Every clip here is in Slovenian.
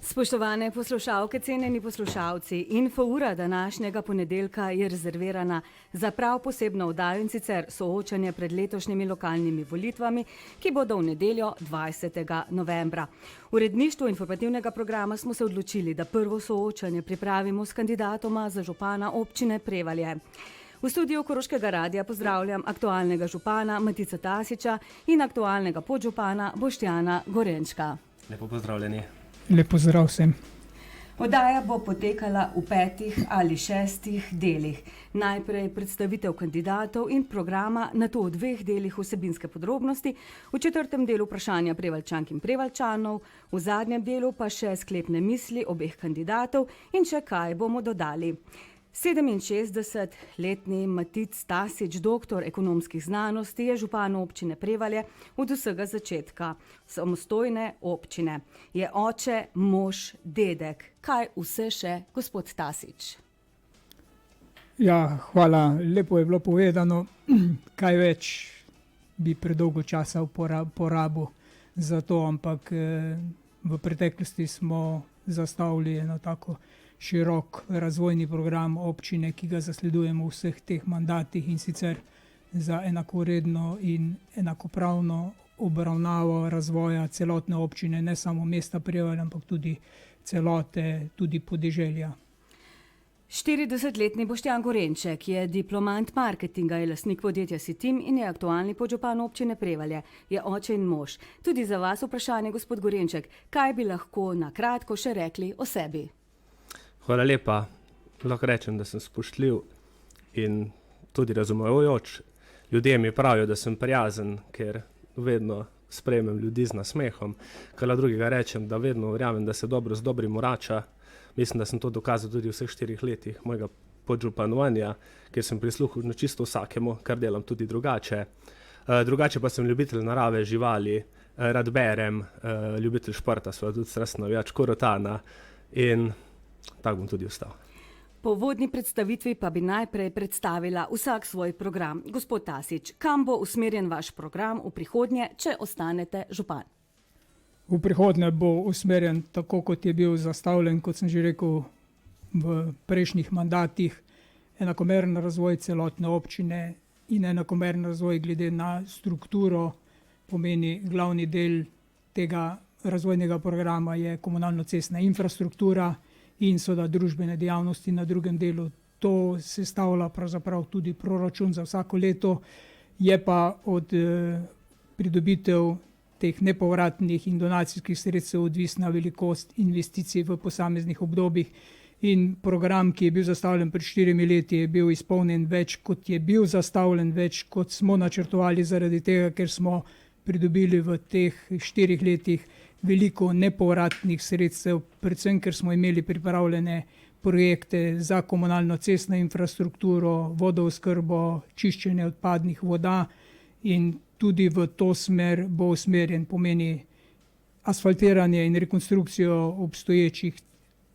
Spoštovane poslušalke, cenjeni poslušalci, infoura današnjega ponedeljka je rezervirana za prav posebno oddajo in sicer soočanje pred letošnjimi lokalnimi volitvami, ki bodo v nedeljo 20. novembra. V uredništvu informativnega programa smo se odločili, da prvo soočanje pripravimo s kandidatoma za župana občine Prevalje. V studiu Koroškega radia pozdravljam aktualnega župana Matica Tasiča in aktualnega podžupana Boštjana Gorenčka. Lepo pozdravljeni. Lep pozdrav vsem. Oddaja bo potekala v 5 ali 6 delih. Najprej predstavitev kandidatov in programa, nato v 2 delih vsebinske podrobnosti, v 4. delu vprašanja Prevaljčank in Prevaljčanov, v zadnjem delu pa še sklepne misli obeh kandidatov in še kaj bomo dodali. 67-letni Matic Tasič, doktor ekonomskih znanosti, je župan občine Prevalje od vsega začetka samostojne občine. Je oče, mož, dedek. Kaj vse še, gospod Tasič? Ja, hvala. Lepo je bilo povedano. Kaj več bi predolgo časa porabil za to, ampak v preteklosti smo zastavili eno tako širok razvojni program občine, ki ga zasledujemo v vseh teh mandatih, in sicer za enakovredno in enakopravno obravnavo razvoja celotne občine, ne samo mesta Prevalje, ampak tudi celote, tudi podeželja. 40-letni Boštjan Gorenček je diplomant marketinga, je lastnik podjetja Sitim in je aktualni podžupan občine Prevalje. Je oče in mož. Tudi za vas vprašanje, gospod Gorenček, kaj bi lahko na kratko še rekli o sebi? Hvala lepa. Lahko rečem, da sem spoštljiv in tudi razumevajoč. Ljudje mi pravijo, da sem prijazen, ker vedno sprejmem ljudi z nasmehom. Kaj drugega rečem, da vedno verjamem, da se dobro z dobrim vrača. Mislim, da sem to dokazal tudi v vseh 4 letih mojega podžupanovanja, kjer sem prisluhnil čisto vsakemu, kar delam tudi drugače. Drugače pa sem ljubitelj narave, živali, rad berem, ljubitelj športa, sva tudi strastno navijač Korotana in tako bom tudi ostal. Po uvodni predstavitvi pa bi najprej predstavila vsak svoj program. Gospod Tasič, kam bo usmerjen vaš program v prihodnje, če ostanete župan? V prihodnje bo usmerjen tako, kot je bil zastavljen, kot sem že rekel v prejšnjih mandatih, enakomeren razvoj celotne občine in enakomeren razvoj glede na strukturo. Pomeni, glavni del tega razvojnega programa je komunalno-cestna infrastruktura in seveda družbene dejavnosti na drugem delu. To sestavlja pravzaprav tudi proračun za vsako leto, je pa od pridobitev teh nepovratnih in donacijskih sredstev odvisna velikost investicij v posameznih obdobjih. In program, ki je bil zastavljen pred 4 leti, je bil izpolnjen več, kot je bil zastavljen, več, kot smo načrtovali, zaradi tega, ker smo pridobili v teh 4 letih veliko nepovratnih sredstev, predvsem, ker smo imeli pripravljene projekte za komunalno-cestno infrastrukturo, vodooskrbo, čiščenje odpadnih voda in tudi v to smer bo usmerjen, pomeni asfaltiranje in rekonstrukcijo obstoječih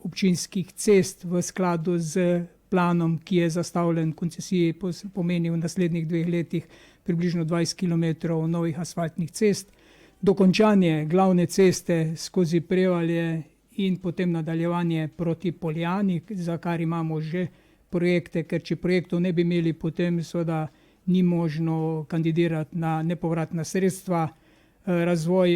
občinskih cest v skladu z planom, ki je zastavljen koncesiji, pomeni v naslednjih 2 letih približno 20 km novih asfaltnih cest. Dokončanje glavne ceste skozi Prevalje in potem nadaljevanje proti Poljani, za kar imamo že projekte, ker če projektov ne bi imeli, potem seveda ni možno kandidirati na nepovratna sredstva. Razvoj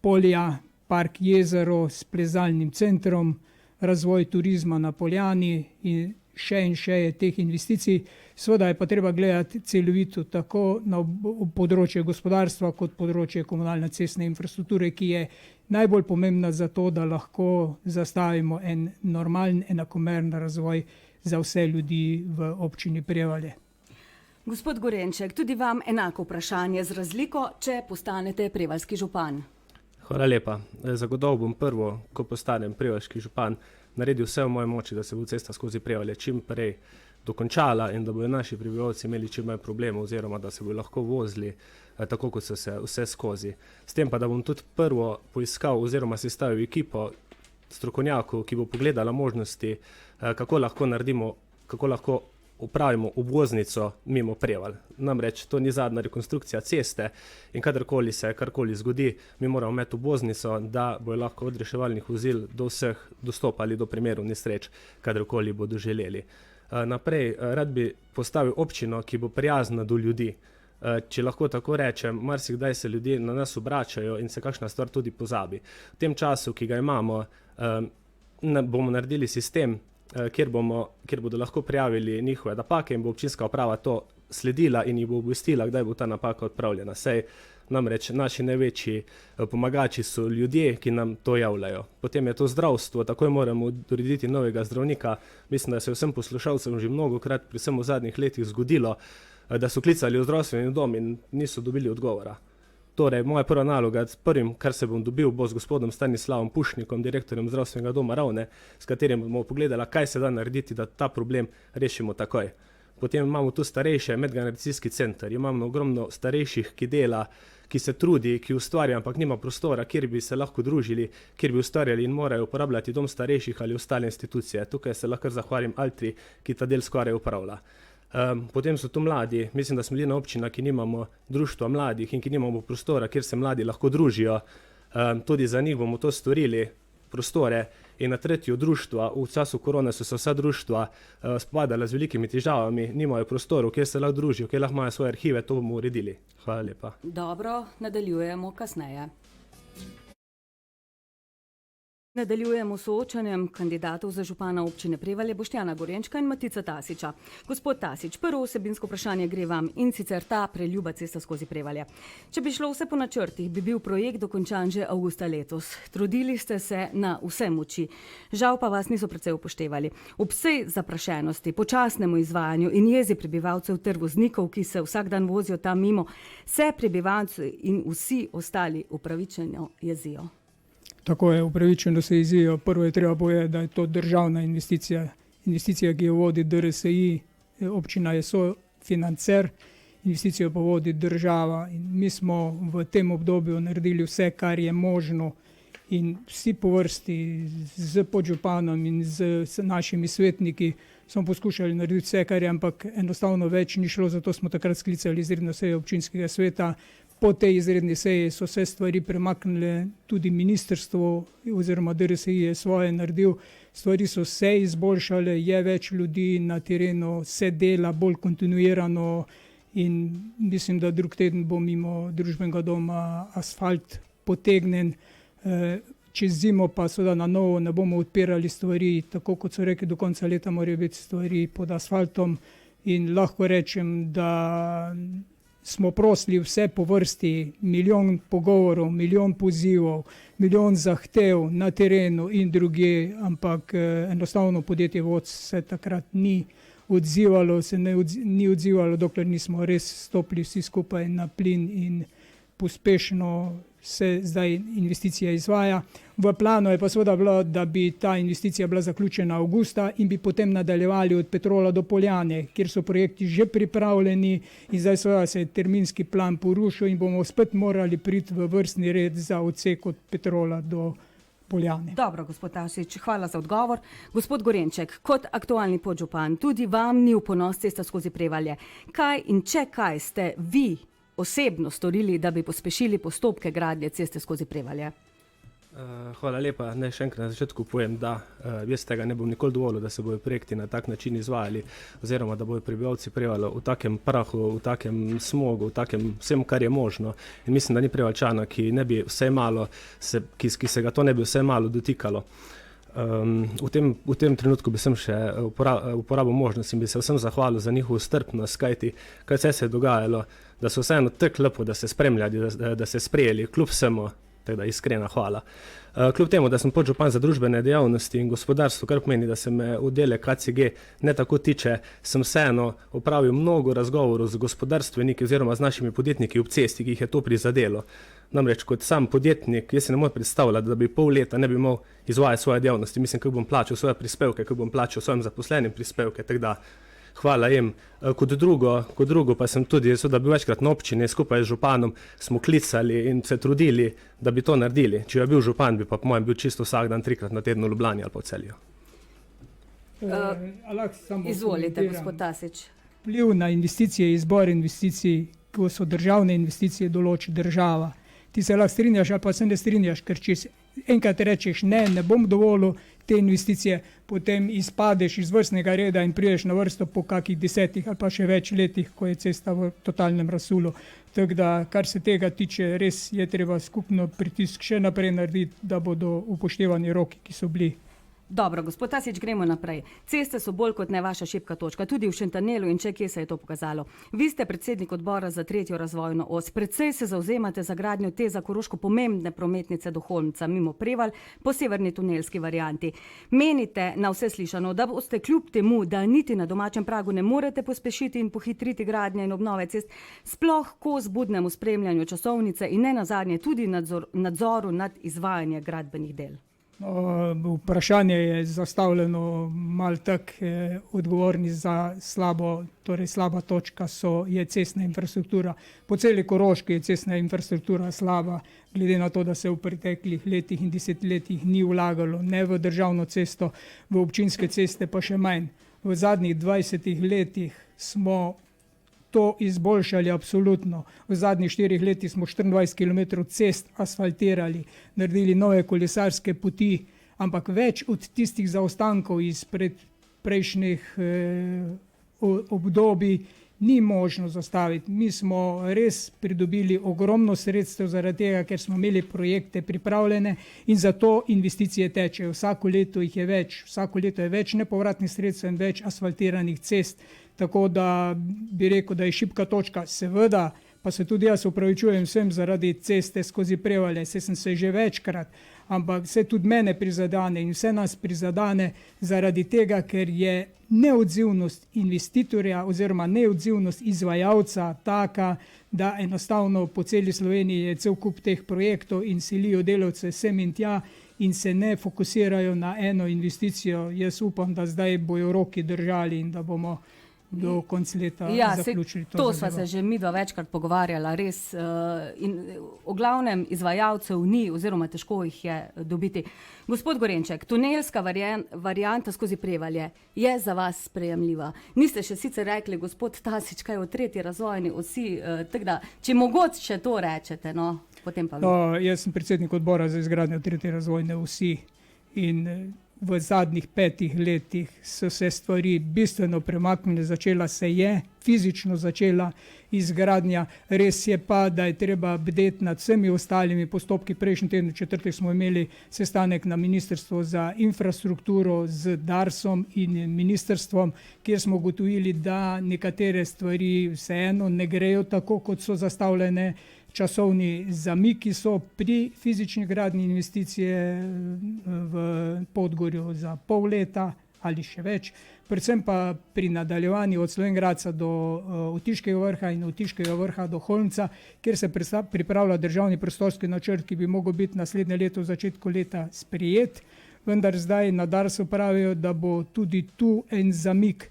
Polja, park Jezero s plezalnim centrom, razvoj turizma na Poljani in še je teh investicij. Seveda je pa treba gledati celovito tako na področje gospodarstva kot področje komunalne cestne infrastrukture, ki je najbolj pomembna za to, da lahko zastavimo en normalen, enakomeren razvoj za vse ljudi v občini Prevalje. Gospod Gorenček, tudi vam enako vprašanje z razliko, če postanete prevaljski župan. Hvala lepa. Zagotovo bom prvo, ko postanem prevaljski župan, naredil vse v moji moči, da se bo cesta skozi Prevalje čim prej dokončala in da bodo naši prebivalci imeli čim manj problemov oziroma da se bodo lahko vozili tako, kot so se vse skozi. S tem pa, da bom tudi prvo poiskal oziroma sestavil ekipo strokovnjakov, ki bo pogledala možnosti, kako lahko naredimo, kako lahko upravimo obvoznico mimo Prevalj. Namreč to ni zadnja rekonstrukcija ceste in kadarkoli se karkoli zgodi, mi moramo imeti obvoznico, da bojo lahko od reševalnih vozil do vseh dostopali do primerov nesreč, kadarkoli bodo želeli. Naprej, rad bi postavil občino, ki bo prijazna do ljudi. Če lahko tako rečem, marsikdaj se ljudje na nas obračajo in se kakšna stvar tudi pozabi. V tem času, ki ga imamo, bomo naredili sistem, kjer bodo lahko prijavili njihove napake in bo občinska uprava to sledila in jih bo obvestila, kdaj bo ta napaka odpravljena. Saj namreč naši največji pomagači so ljudje, ki nam to javljajo. Potem je to zdravstvo, takoj moramo urediti novega zdravnika. Mislim, da se vsem poslušalcem že mnogokrat, predvsem v zadnjih letih, zgodilo, da so klicali v zdravstveni dom in niso dobili odgovora. Torej, moja prva naloga, prvim, kar se bom dobil, bo z gospodom Stanislavom Pušnikom, direktorjem zdravstvenega doma Ravne, s katerim bomo pogledali, kaj se da narediti, da ta problem rešimo takoj. Potem imamo tu starejše, medgeneracijski center, imamo ogromno starejših, ki dela, ki se trudi, ki ustvarja, ampak nima prostora, kjer bi se lahko družili, kjer bi ustvarjali in morajo uporabljati dom starejših ali ostale institucije. Tukaj se lahko zahvalim Altri, ki ta del skoraj upravlja. Potem so tu mladi, mislim, da smo edina občina, ki nimamo društva mladih in ki nimamo prostora, kjer se mladi lahko družijo. Tudi za njih bomo to storili, prostore. In na tretje, društva, v času korone so se vsa društva spopadala z velikimi težavami, nimajo prostorov, kjer se lahko družijo, kjer lahko imajo svoje arhive, to bomo uredili. Hvala lepa. Dobro, nadaljujemo kasneje. Nadaljujemo s soočanjem kandidatov za župana občine Prevalje Boštjana Gorenčka in Matica Tasiča. Gospod Tasič, prvo vsebinsko vprašanje gre vam, in sicer ta preljuba cesta skozi Prevalje. Če bi šlo vse po načrtih, bi bil projekt dokončan že avgusta letos. Trudili ste se na vse moči. Žal pa vas niso precej upoštevali. Ob vsej zaprašenosti, počasnemu izvajanju in jezi prebivalcev ter voznikov, ki se vsak dan vozijo tam mimo, se prebivalci in vsi ostali upravičeno jezijo. Tako je, upravičeno se jezijo. Prvo je treba povedati, da je to državna investicija. Investicija, ki jo vodi DRSI, občina je sofinancer, investicijo pa vodi država. In mi smo v tem obdobju naredili vse, kar je možno, in vsi po vrsti z podžupanom in z našimi svetniki smo poskušali narediti vse, kar je, ampak enostavno več ni šlo, zato smo takrat sklicali izredno sejo občinskega sveta. Po tej izredni seji so se stvari premaknile, tudi ministrstvo oziroma DRSI je svoje naredil, stvari so se izboljšale, je več ljudi na terenu, se dela bolj kontinuirano in mislim, da drug teden bo mimo družbenega doma asfalt potegnen. Čez zimo pa seveda na novo ne bomo odpirali stvari, tako kot so rekli, do konca leta morajo biti stvari pod asfaltom in lahko rečem, da smo prosili vse po vrsti, milijon pogovorov, milijon pozivov, milijon zahtev na terenu in drugje, ampak enostavno podjetje VOC se takrat ni odzivalo, ni odzivalo, dokler nismo res stopili vsi skupaj na plin in pospešeno se zdaj investicija izvaja. V planu je pa seveda bilo, da bi ta investicija bila zaključena avgusta in bi potem nadaljevali od Petrola do Poljane, kjer so projekti že pripravljeni in zdaj seveda se je terminski plan porušil in bomo spet morali priti v vrstni red za odsek od Petrola do Poljane. Dobro, gospod Tasič, hvala za odgovor. Gospod Gorenček, kot aktualni podžupan, tudi vam ni v ponos cesta skozi Prevalje. Kaj in če kaj ste vi osebno storili, da bi pospešili postopke gradnje ceste skozi Prevalje? Hvala lepa. Naj še enkrat na začetku povem, da jaz tega ne bom nikoli dovolil, da se bojo projekti na tak način izvajali, oziroma da bojo prebivalci Prevalja v takem prahu, v takem smogu, v takem vsem, kar je možno. In mislim, da ni Prevaljčana, ki ne bi vsaj malo, ki se ga to ne bi vsaj malo dotikalo. V tem trenutku bi sem še uporabil možnost in bi se vsem zahvalil za njihovo strpnost, kajti kaj vse se je dogajalo, da so vseeno tako lepo, da se spremljali, da se sprejeli, kljub vsemu, tako da iskrena hvala. Kljub temu, da sem podžupan za družbene dejavnosti in gospodarstvo, kar pomeni, da se me oddelek KCG ne tako tiče, sem vseeno opravil mnogo razgovorov z gospodarstveniki oziroma z našimi podjetniki ob cesti, ki jih je to prizadelo. Namreč kot sam podjetnik, jaz se ne morem predstavljati, da bi pol leta ne bi imel izvajati svoje dejavnosti. Mislim, kako bom plačal svoje prispevke, kako bom plačal svojim zaposlenim prispevke, tako da hvala jim. Kot drugo pa sem tudi bil večkrat na občini, skupaj z županom smo klicali in se trudili, da bi to naredili. Če je bil župan, bi pa po mojem bil čisto vsak dan 3-krat na teden v Ljubljani ali pa v Celju. Izvolite, gospod Tasič. Vpliv na investicije, izbor investicij, ko so državne investicije, določi država. Ti se lahko strinjaš ali pa se ne strinjaš, ker če enkrat rečeš ne bom dovolil te investicije, potem izpadeš iz vrstnega reda in prideš na vrsto po kakih 10 ali pa še več letih, ko je cesta v totalnem razsulu. Tako da, kar se tega tiče, res je treba skupno pritisk še naprej narediti, da bodo upoštevani roki, ki so bili. Dobro, gospod Tasič, gremo naprej. Ceste so bolj kot ne vaša šibka točka, tudi v Šentanelu in če kje se je to pokazalo. Vi ste predsednik odbora za 3. razvojno os. Predvsej se zavzemate za gradnjo te za Koroško pomembne prometnice do Holmca, mimo Prevalj, po severni tunelski varianti. Menite na vse slišano, da boste kljub temu, da niti na domačem pragu ne morete pospešiti in pohitriti gradnje in obnove cest, sploh kos budnemu spremljanju časovnice in ne nazadnje tudi nadzoru nad izvajanje gradbenih del? Vprašanje je zastavljeno malo tak, odgovorni za slaba točka je cestna infrastruktura. Po celi Koroški je cestna infrastruktura slaba, glede na to, da se v preteklih letih in desetletjih ni vlagalo ne v državno cesto, v občinske ceste pa še manj. V zadnjih 20 letih smo to izboljšali absolutno. V zadnjih 4 letih smo 24 km cest asfaltirali, naredili nove kolesarske poti, ampak več od tistih zaostankov iz prejšnjih obdobij ni možno zastaviti. Mi smo res pridobili ogromno sredstev zaradi tega, ker smo imeli projekte pripravljene in zato investicije tečejo. Vsako leto je več nepovratnih sredstev in več asfaltiranih cest. Tako da bi rekel, da je šibka točka, seveda, pa se tudi jaz opravičujem vsem zaradi ceste skozi Prevalje, saj sem se že večkrat, ampak se tudi mene prizadane in vse nas prizadane zaradi tega, ker je neodzivnost investitorja oziroma neodzivnost izvajalca taka, da enostavno po celi Sloveniji je cel kup teh projektov in silijo delavce sem in tja in se ne fokusirajo na eno investicijo. Jaz upam, da zdaj bojo roki držali in da bomo do konca leta zaključili to. To sva se že midva večkrat pogovarjala, res. In o glavnem izvajalcev ni oziroma težko jih je dobiti. Gospod Gorenček, tunelska varianta skozi Prevalje je za vas sprejemljiva. Niste še sicer rekli, gospod Tasič, kaj o 3. razvojni osi, tako da, če mogoče to rečete, no, potem pa vi. Jaz sem predsednik odbora za izgradnjo 3. razvojne osi in v zadnjih 5 letih so se stvari bistveno premaknile, fizično začela izgradnja. Res je pa, da je treba bdeti nad vsemi ostalimi postopki. Prejšnji teden, v četrtek, smo imeli sestanek na Ministrstvu za infrastrukturo z Darsom in ministrstvom, kjer smo ugotovili, da nekatere stvari vseeno ne grejo tako, kot so zastavljene. Časovni zamiki so pri fizični gradnji investicije v Podgorju za pol leta ali še več, predvsem pa pri nadaljevanju od Slovenj Gradca do Otiškega vrha in Otiškega vrha do Holmca, kjer se pripravlja državni prostorski načrt, ki bi mogel biti naslednje leto v začetku leta sprejet, vendar zdaj na Darsu pravijo, da bo tudi tu en zamik,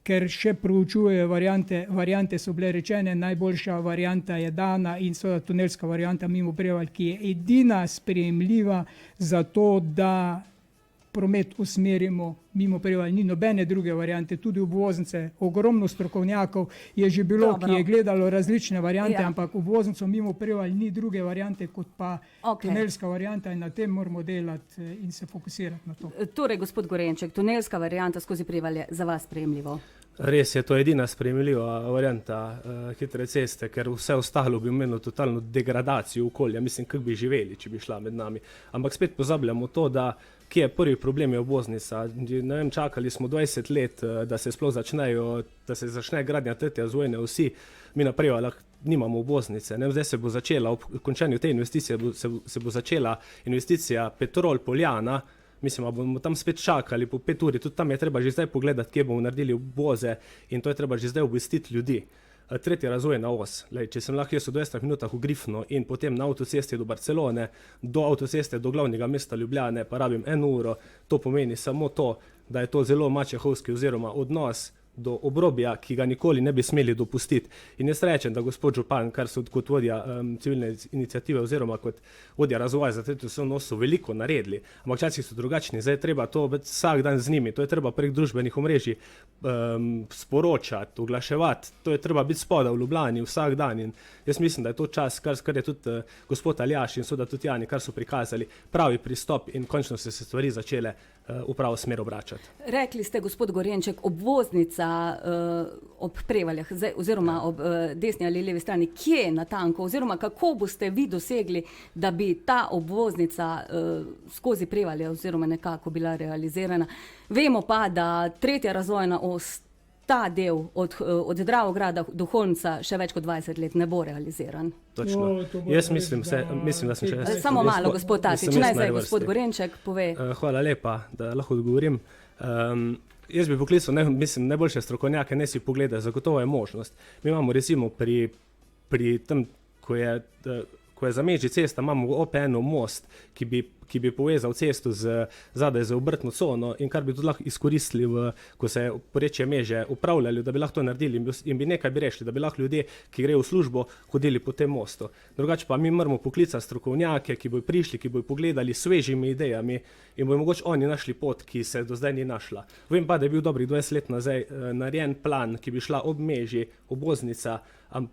ker še proučujejo variante so bile rečene, najboljša varianta je dana in seveda tunelska varianta mimo Prevalj, ki je edina sprejemljiva za to, da promet usmerimo mimo Prevalj. Ni nobene druge variante, tudi obvoznice. Ogromno strokovnjakov je že bilo, ki je gledalo različne variante, ampak obvoznico mimo Prevalj ni druge variante kot pa tunelska varianta in na tem moramo delati in se fokusirati na to. Torej, gospod Gorenček, tunelska varianta skozi Prevalj je za vas sprejemljivo? Res je, to edina sprejemljiva varianta hitre ceste, ker vse ostalo bi imelo totalno degradacijo okolja. Mislim, kako bi živeli, če bi šla med nami. Ampak spet pozabljamo to, da kje je prvi problem je obvoznica. Ne vem, čakali smo 20 let, da se sploh začne gradnja 3. razvojne osi. Mi na Prevaljah nimamo obvoznice. Zdaj se bo začela, ob končanju te investicije se bo začela investicija Petrol Poljana. Mislim, da bomo tam spet čakali po 5 uri, tudi tam je treba že zdaj pogledati, kje bomo naredili obvoze in to je treba že zdaj obvestiti ljudi. 3. razvojna os, če sem lahko jaz v 20 minutah v Grifno in potem na avtocesti do Barcelone, do avtoceste do glavnega mesta Ljubljane, pa rabim 1 uro, to pomeni samo to, da je to zelo mačehovski oziroma odnos do obrobja, ki ga nikoli ne bi smeli dopustiti. In jaz rečem, da gospod župan, kar so kot vodja civilne iniciative oziroma kot vodja razvoja za tretjo svetovno so veliko naredili, ampak včasih so drugačni, zdaj je treba to vsak dan z njimi, to je treba prek družbenih omrežij sporočati, oglaševati, to je treba biti spoda v Ljubljani vsak dan in jaz mislim, da je to čas, kar je tudi gospod Aljaž in seveda tudi Jani, kar so prikazali, pravi pristop in končno se stvari začele v pravo smer obračati. Rekli ste, gospod Gorenček, obvoznica ob Prevaljah oziroma ob desni ali levi strani, kje natanko oziroma kako boste vi dosegli, da bi ta obvoznica skozi Prevalje oziroma nekako bila realizirana. Vemo pa, da tretja razvojna os, ta del od Dravograda do Holmca še več kot 20 let ne bo realiziran. Točno. Jaz mislim, da sem še... Samo malo, gospod Tasič, naj zdaj gospod Gorenček pove. Hvala lepa, da lahko odgovorim. Jaz bi poklical, najboljše strokovnjake, ne si pogleda, zagotovo je možnost. Mi imamo recimo pri tem, ko je za Meži cesta, imamo v OPN-u most, ki bi povezal cesto zadaj z obrtno cono in kar bi tudi lahko izkoristili, ko se porečje Meže upravljali, da bi lahko to naredili in bi nekaj bi rešili, da bi lahko ljudje, ki grejo v službo, hodili po tem mostu. Drugače pa mi moramo poklicati strokovnjake, ki bojo prišli, ki bojo pogledali s svežimi idejami in bojo mogoče oni našli pot, ki se do zdaj ni našla. Vem pa, da je bil dobrih 20 let nazaj narejen plan, ki bi šla ob Meži, obvoznica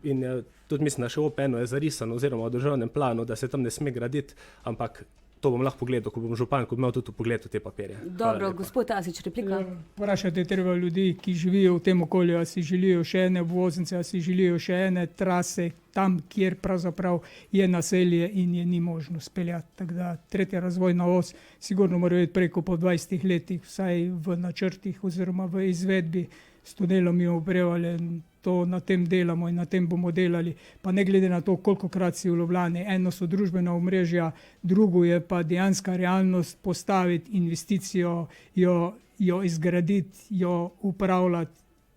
in tudi mislim, da še v OPN-u je zarisano oziroma v državnem planu, da se tam ne sme graditi, ampak to bom lahko pogledal, ko bom župan, ko bom imel tudi pogled v te papirje. Dobro, gospod Tasič, replika. Vprašajte treba ljudi, ki živijo v tem okolju, a si želijo še ene obvoznice, a si želijo še ene trase tam, kjer pravzaprav je naselje in je ni možno speljati. Tako da tretja razvojna os sigurno mora biti preko po 20 letih, vsaj v načrtih oziroma v izvedbi s tunelom in Prevalje. To na tem delamo in na tem bomo delali, pa ne glede na to, kolikokrat si v Ljubljani. Eno so družbena omrežja, drugo je pa dejanska realnost postaviti investicijo, jo izgraditi, jo upravljati.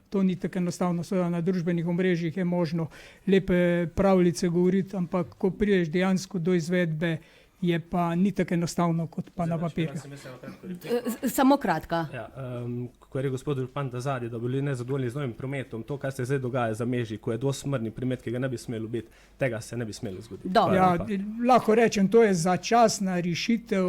To ni tako enostavno, seveda na družbenih omrežjih je možno lepe pravljice govoriti, ampak ko prideš dejansko do izvedbe, je pa ni tako enostavno kot pa na papirju. Samo kratka. Ja, ko je gospod župan zadnji, da bili nezadovoljni z novim prometom, to, kar se zdaj dogaja za Meži, ko je dvosmerni promet, ki ga ne bi smelo biti, tega se ne bi smelo zgoditi. Ja, lahko rečem, to je začasna rešitev,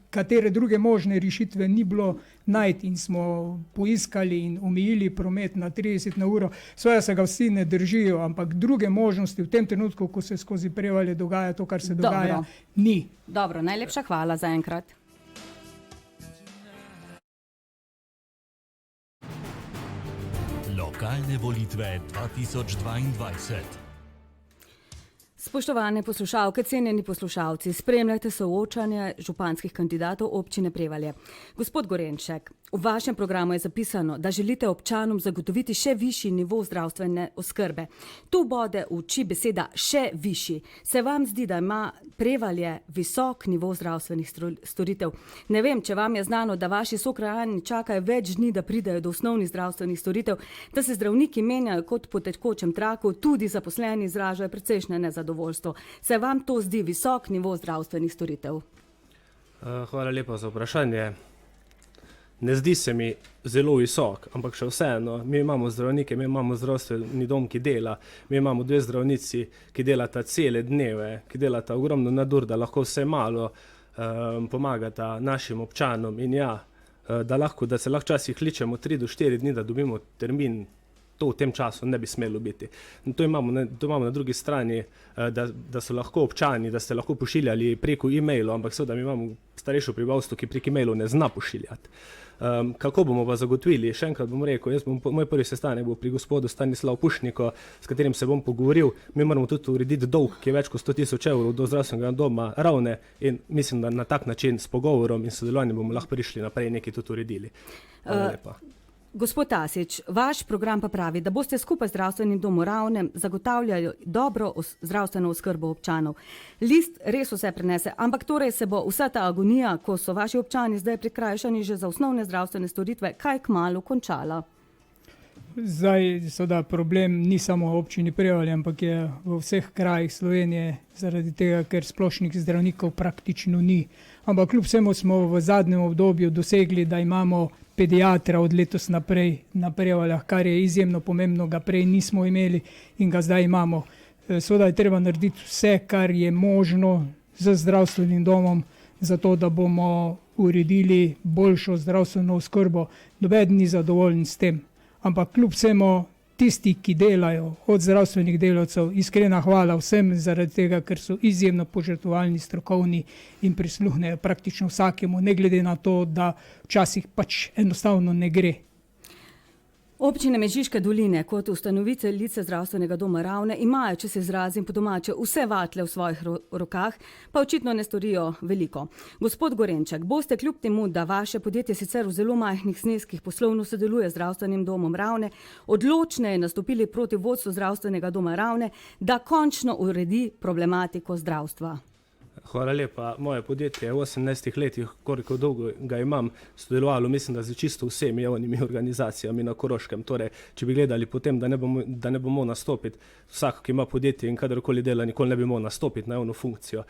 katere druge možne rešitve ni bilo najti in smo poiskali in omejili promet na 30 na uro. Svoja se ga vsi ne držijo, ampak druge možnosti v tem trenutku, ko se skozi Prevalje dogaja to, kar se dogaja, ni. Dobro, najlepša hvala za enkrat. Lokalne volitve 2022. Spoštovane poslušalke, cenjeni poslušalci, spremljajte soočanje županskih kandidatov občine Prevalje. Gospod Gorenček, v vašem programu je zapisano, da želite občanom zagotoviti še višji nivo zdravstvene oskrbe. Tu bode v oči beseda še višji. Se vam zdi, da ima Prevalje visok nivo zdravstvenih storitev? Ne vem, če vam je znano, da vaši sokrajani čakajo več dni, da pridejo do osnovnih zdravstvenih storitev, da se zdravniki menjajo kot po tekočem traku, tudi zaposleni izražajo precejšnje nezadovoljstvo. Se vam to zdi visok nivo zdravstvenih storitev? Hvala lepa za vprašanje. Ne zdi se mi zelo visok, ampak še vseeno, mi imamo zdravnike, mi imamo zdravstveni dom, ki dela, mi imamo 2 zdravnici, ki delata cele dneve, ki delata ogromno nadur, da lahko vse malo pomagata našim občanom in da se lahko včasih kličemo 3 do 4 dni, da dobimo termin, to v tem času ne bi smelo biti. To imamo na drugi strani, da so lahko občani, da ste lahko pošiljali preko e-mailov, ampak seveda mi imamo starejšo prebivalstvo, ki prek e-mailov ne zna pošiljati. Kako bomo pa zagotovili? Še enkrat bom rekel, moj prvi sestanek bo pri gospodu Stanislavu Pušniko, s katerim se bom pogovoril. Mi moramo tudi urediti dolg, ki je več kot 100 000 evrov do zdravstvenega doma Ravne in mislim, da na tak način s pogovorom in sodelovanjem bomo lahko prišli naprej in nekaj tudi uredili. Hvala lepa. Gospod Tasič, vaš program pa pravi, da boste skupaj z zdravstvenim domom Ravne zagotavljali dobro zdravstveno oskrbo občanov. List res vse prenese, ampak torej se bo vsa ta agonija, ko so vaši občani zdaj prikrajšani že za osnovne zdravstvene storitve, kaj kmalu končala? Zdaj, seveda, problem ni samo v občini Prevalje, ampak je v vseh krajih Slovenije, zaradi tega, ker splošnih zdravnikov praktično ni. Ampak kljub vsemu smo v zadnjem obdobju dosegli, da imamo pediatra od letos naprej na Prevaljah, kar je izjemno pomembno, ga prej nismo imeli in ga zdaj imamo. Seveda je treba narediti vse, kar je možno z zdravstvenim domom, zato da bomo uredili boljšo zdravstveno oskrbo. Noben ni zadovoljen s tem, ampak kljub vsemu tisti, ki delajo, od zdravstvenih delavcev, iskrena hvala vsem zaradi tega, ker so izjemno požrtvovalni, strokovni in prisluhnejo praktično vsakemu, ne glede na to, da včasih pač enostavno ne gre. Občine Mežiške doline kot ustanoviteljice zdravstvenega doma Ravne imajo, če se izrazim po domače, vse vatle v svojih rokah, pa očitno ne storijo veliko. Gospod Gorenček, boste kljub temu, da vaše podjetje sicer v zelo majhnih zneskih poslovno sodeluje z zdravstvenim domom Ravne, odločneje nastopili proti vodstvu zdravstvenega doma Ravne, da končno uredi problematiko zdravstva? Hvala lepa. Moje podjetje je v 18 letih, koliko dolgo ga imam, sodelovalo, mislim, da z čisto vsemi javnimi organizacijami na Koroškem. Torej, če bi gledali potem, da ne bomo nastopiti, vsak, ki ima podjetje in kadarkoli dela, nikoli ne bi mogel nastopiti na javno funkcijo.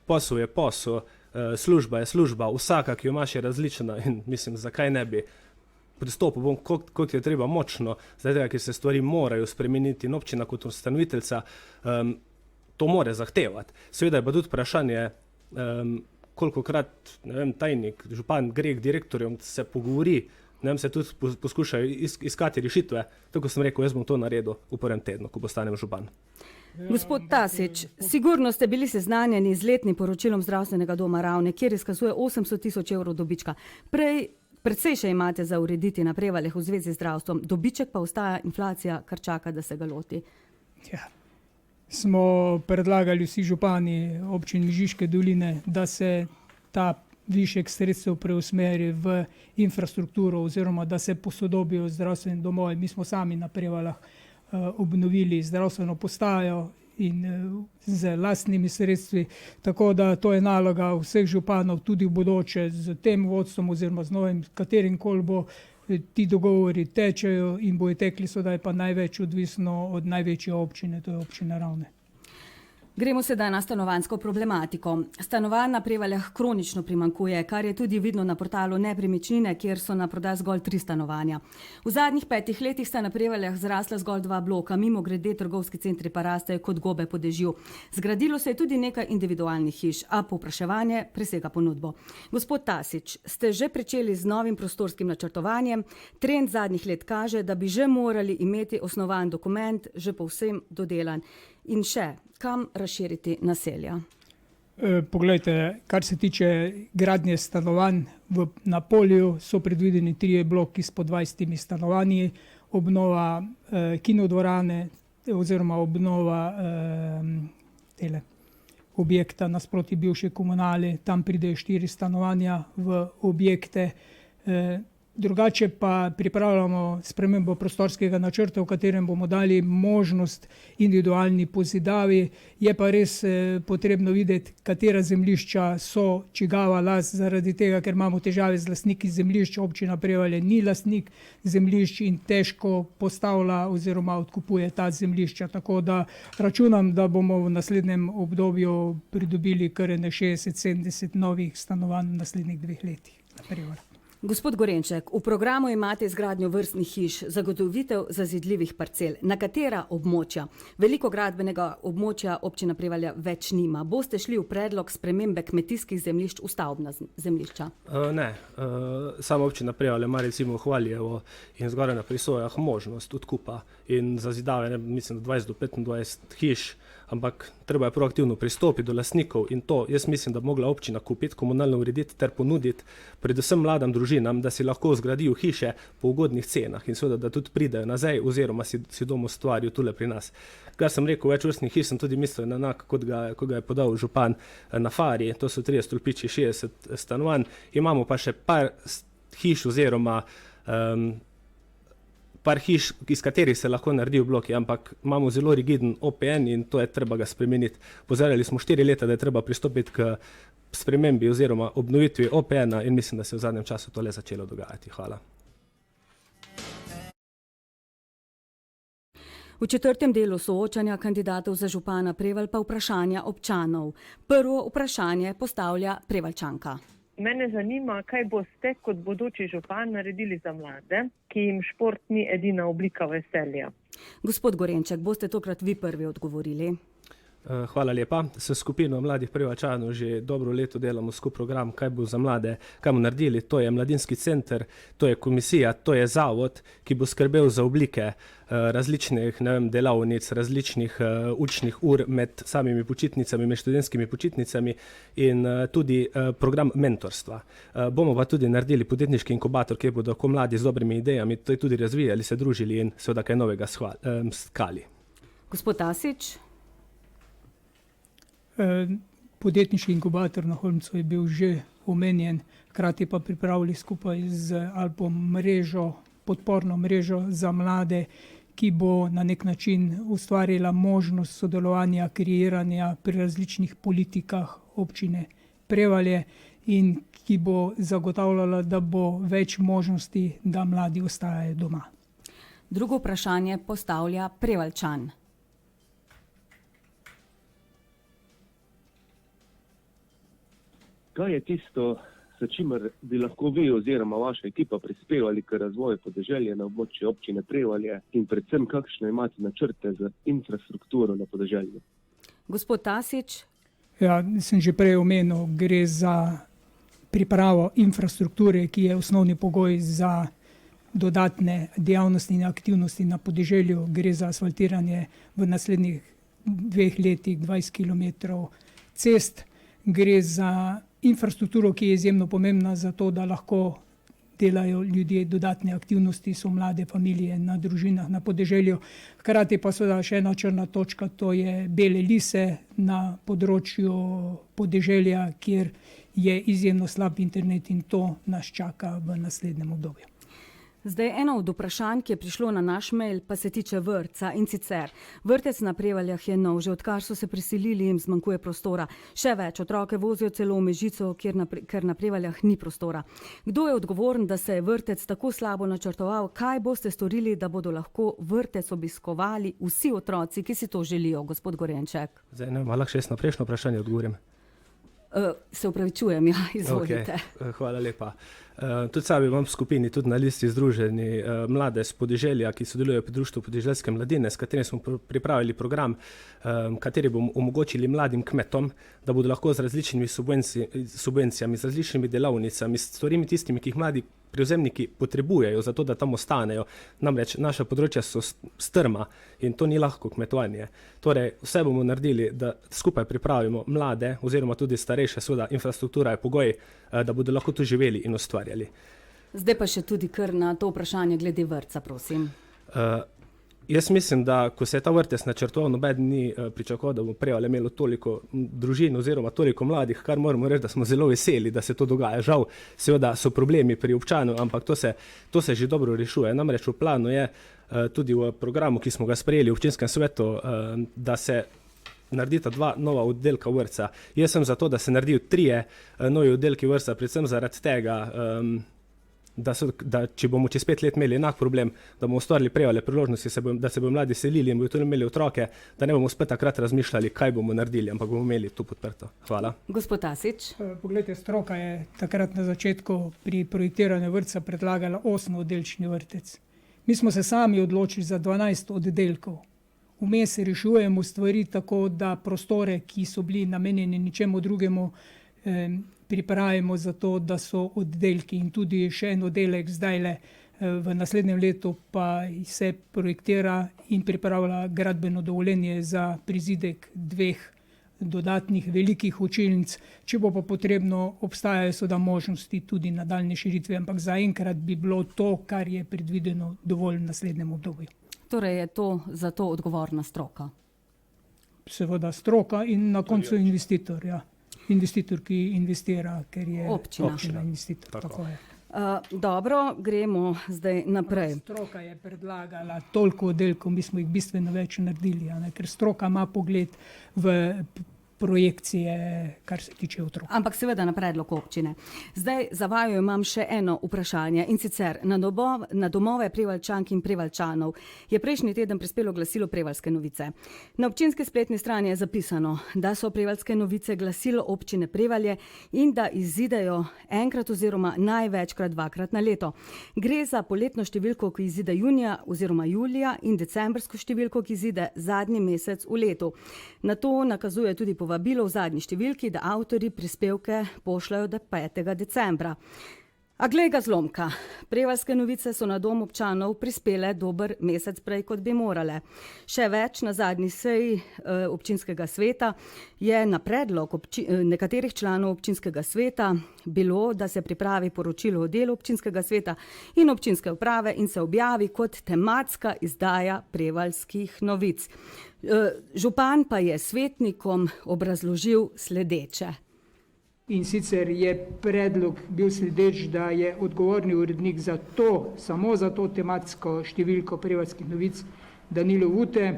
Posel je posel, služba je služba, vsaka, ki jo imaš, je različna in mislim, zakaj ne bi. Pristopil bom, kot je treba močno, zdaj tega, ker se stvari morajo spremeniti in občina kot ustanoviteljca to more zahtevati. Seveda je pa tudi vprašanje, kolikokrat, tajnik, župan gre k direktorjem, se pogovori, se tudi poskušajo iskati rešitve. Tako sem rekel, jaz bom to naredil v prvem tednu, ko postanem župan. Gospod Tasič, sigurno ste bili seznanjeni z letnim poročilom zdravstvenega doma Ravne, kjer izkazuje 800 000 evrov dobička. Predvsej še imate za urediti na Prevaljah v zvezi z zdravstvom, dobiček pa ostaja inflacija, kar čaka, da se ga loti. Ja. Smo predlagali vsi župani občin Mežiške doline, da se ta višek sredstev preusmeri v infrastrukturo oziroma da se posodobijo zdravstveni domovi. Mi smo sami na Prevaljah obnovili zdravstveno postajo in z lastnimi sredstvi, tako da to je naloga vseh županov tudi v bodoče z tem vodstvom oziroma z novim, katerim koli bo. Ti dogovori tečejo in bojo tekli, sedaj pa največ odvisno od največje občine, to je občina Ravne. Gremo sedaj na stanovanjsko problematiko. Stanovanj na Prevaljah kronično primanjkuje, kar je tudi vidno na portalu Nepremičnine, kjer so na prodaj zgolj 3 stanovanja. V zadnjih 5 letih sta na Prevaljah zrasla zgolj 2 bloka, mimogrede trgovski centri pa rastejo kot gobe po dežju. Zgradilo se je tudi nekaj individualnih hiš, a povpraševanje presega ponudbo. Gospod Tasič, ste že pričeli z novim prostorskim načrtovanjem. Trend zadnjih let kaže, da bi že morali imeti osnovan dokument, že povsem dodelan. In še, kam razširiti naselja? Poglejte, kar se tiče gradnje stanovanj na Polju, so predvideni 3 bloki s po 20 stanovanji, obnova kinodvorane oziroma obnova objekta nasproti bivše komunali, tam pridejo 4 stanovanja v objekte. Drugače pa pripravljamo spremembo prostorskega načrta, v katerem bomo dali možnost individualni pozidavi. Je pa res potrebno videti, katera zemljišča so čigava last, zaradi tega, ker imamo težave z lastniki zemljišč. Občina Prevalje ni lastnik zemljišč in težko postavlja oziroma odkupuje ta zemljišča. Tako da računam, da bomo v naslednjem obdobju pridobili kar 60-70 novih stanovanj v naslednjih 2 letih na Prevaljah. Gospod Gorenček, v programu imate izgradnjo vrstnih hiš, zagotovitev zazidljivih parcel. Na katera območja? Veliko gradbenega območja občina Prevalja več nima. Boste šli v predlog spremembe kmetijskih zemljišč v stavbna zemljišča? Ne, sama občina Prevalje ima recimo Hvaljevo in zgoraj na Prisojah možnost odkupa in zazidave, mislim, 20 do 25 hiš, ampak treba je proaktivno pristopiti do lastnikov in to, jaz mislim, da bi mogla občina kupiti, komunalno urediti ter ponuditi predvsem mladim družinam, da si lahko zgradijo hiše po ugodnih cenah in seveda, da tudi pridejo nazaj oziroma si dom ustvarijo tule pri nas. Kar sem rekel, večvrstnih hiš sem tudi mislil na enak, kot ga je podal župan na Fari, to so 3 stolpiči, 60 stanovanj. Imamo pa še par hiš oziroma par hiš, iz katerih se lahko naredijo bloki, ampak imamo zelo rigiden OPN in to je treba ga spremeniti. Pozarjali smo 4 leta, da je treba pristopiti k spremembi oziroma obnovitvi OPN-a in mislim, da se v zadnjem času to le začelo dogajati. Hvala. V 4. delu soočanja kandidatov za župana Prevalj pa vprašanja občanov. Prvo vprašanje postavlja Prevaljčanka. Mene zanima, kaj boste kot bodoči župan naredili za mlade, ki jim šport ni edina oblika veselja. Gospod Gorenček, boste tokrat vi prvi odgovorili. Hvala lepa. S skupino mladih Prevalčanov že dobro leto delamo skupaj program, kaj bo za mlade, kaj bomo naredili. To je mladinski center, to je komisija, to je zavod, ki bo skrbel za oblike različnih delavnic, različnih učnih ur med samimi počitnicami, med študentskimi počitnicami in tudi program mentorstva. Bomo pa tudi naredili podjetniški inkubator, kjer bodo lahko mladi z dobrimi idejami to tudi razvijali, se družili in seveda kaj novega skali. Gospod Tasič? Podjetniški inkubator na Holmcu je bil že omenjen, hkrati pa pripravili skupaj z Alpom mrežo, podporno mrežo za mlade, ki bo na nek način ustvarila možnost sodelovanja, kreiranja pri različnih politikah občine Prevalje in ki bo zagotavljala, da bo več možnosti, da mladi ostajajo doma. Drugo vprašanje postavlja Prevalčan. Kaj je tisto, s čimer bi lahko vi oziroma vaša ekipa prispevali k razvoju podeželja na območju občine Prevalje in predvsem kakšne imate načrte za infrastrukturo na podeželju? Gospod Tasič? Ja, sem že prej omenil, gre za pripravo infrastrukture, ki je osnovni pogoj za dodatne dejavnosti in aktivnosti na podeželju. Gre za asfaltiranje v naslednjih 2 letih 20 km cest. Gre za infrastrukturo, ki je izjemno pomembna za to, da lahko delajo ljudje dodatne aktivnosti, so mlade familije na družinah na podeželju. Hkrati pa seveda še ena črna točka, to je Bele lise na področju podeželja, kjer je izjemno slab internet in to nas čaka v naslednjem obdobju. Zdaj eno od vprašanj, ki je prišlo na naš mail, pa se tiče vrtca in sicer. Vrtec na Prevaljah je nov, že odkar so se preselili, jim zmanjkuje prostora. Še več, otroke vozijo celo v Mežico, ker na Prevaljah ni prostora. Kdo je odgovoren, da se je vrtec tako slabo načrtoval? Kaj boste storili, da bodo lahko vrtec obiskovali vsi otroci, ki si to želijo, gospod Gorenček? Zdaj ne vem, lahko še jaz na prejšnjo vprašanje odgovorim. Se upravičujem, ja, izvolite. Okay. Hvala lepa. Tudi sami imam v skupini, tudi na listi združeni mlade z podeželja, ki sodelujejo pri Društvu podeželske mladine, s katerim smo pripravili program, kateri bomo omogočili mladim kmetom, da bodo lahko z različnimi subvencijami, z različnimi delavnicami, s stvarimi tistimi, ki jih mladi prevzemniki potrebujejo za to, da tam ostanejo. Namreč naša področja so strma in to ni lahko kmetovanje. Torej, vse bomo naredili, da skupaj pripravimo mlade oziroma tudi starejše, seveda infrastruktura je pogoj, da bodo lahko tu živeli in ustvarjali. Zdaj pa še tudi kar na to vprašanje glede vrtca, prosim. Jaz mislim, da ko se je ta vrtec načrtoval, nobeden ni pričakoval, da bomo Prevalje imelo toliko družin oziroma toliko mladih, kar moramo reči, da smo zelo veseli, da se to dogaja. Žal, seveda so problemi pri občanu, ampak to se že dobro rešuje. Namreč v planu je tudi v programu, ki smo ga sprejeli v občinskem svetu, da se naredita 2 nova oddelka vrtca. Jaz sem za to, da se naredijo 3 novi oddelki vrtca, predvsem zaradi tega, da če bomo čez 5 let imeli enak problem, da bomo ustvarili Prevalje priložnosti, da se bodo mladi selili in bodo tudi imeli otroke, da ne bomo spet takrat razmišljali, kaj bomo naredili, ampak bomo imeli to podprto. Hvala. Gospod Tasič? Poglejte, stroka je takrat na začetku pri projektiranju vrtca predlagala 8-oddelčni vrtec. Mi smo se sami odločili za 12 oddelkov. Vmes rešujemo stvari tako, da prostore, ki so bili namenjeni ničemu drugemu, pripravimo za to, da so oddelki in tudi še en oddelek zdajle v naslednjem letu pa se projektira in pripravlja gradbeno dovoljenje za prizidek 2 dodatnih velikih učilnic. Če bo pa potrebno, obstajajo seveda možnosti tudi nadaljnje širitve, ampak zaenkrat bi bilo to, kar je predvideno, dovolj v naslednjem obdobju. Torej je to za to odgovorna stroka? Seveda stroka in na koncu investitor, ja. Investitor, ki investira, ker je občina investitor. Tako je. Dobro, gremo zdaj naprej. Stroka je predlagala toliko oddelkov, mi smo jih bistveno več naredili, ker stroka ima pogled v projekcije, kar se tiče otrok. Ampak seveda na predlog občine. Zdaj za vaju imam še eno vprašanje in sicer na domove Prevaljčank in Prevaljčanov je prejšnji teden prispelo glasilo Prevaljske novice. Na občinski spletni strani je zapisano, da so Prevaljske novice glasilo občine Prevalje in da izidejo enkrat oziroma največkrat dvakrat na leto. Gre za poletno številko, ki izide junija oziroma julija in decembrsko številko, ki izide zadnji mesec v letu. Na to nakazuje tudi povabilo v zadnji številki, da avtorji prispevke pošljajo do 5. decembra. A glej ga zlomka, Prevaljske novice so na dom občanov prispele dober mesec prej, kot bi morale. Še več, na zadnji seji občinskega sveta je na predlog nekaterih članov občinskega sveta bilo, da se pripravi poročilo o delu občinskega sveta in občinske uprave in se objavi kot tematska izdaja Prevaljskih novic. Župan pa je svetnikom obrazložil sledeče. In sicer je predlog bil sledeč, da je odgovorni urednik za to, samo za to tematsko številko Prevaljskih novic, Danilo Vute.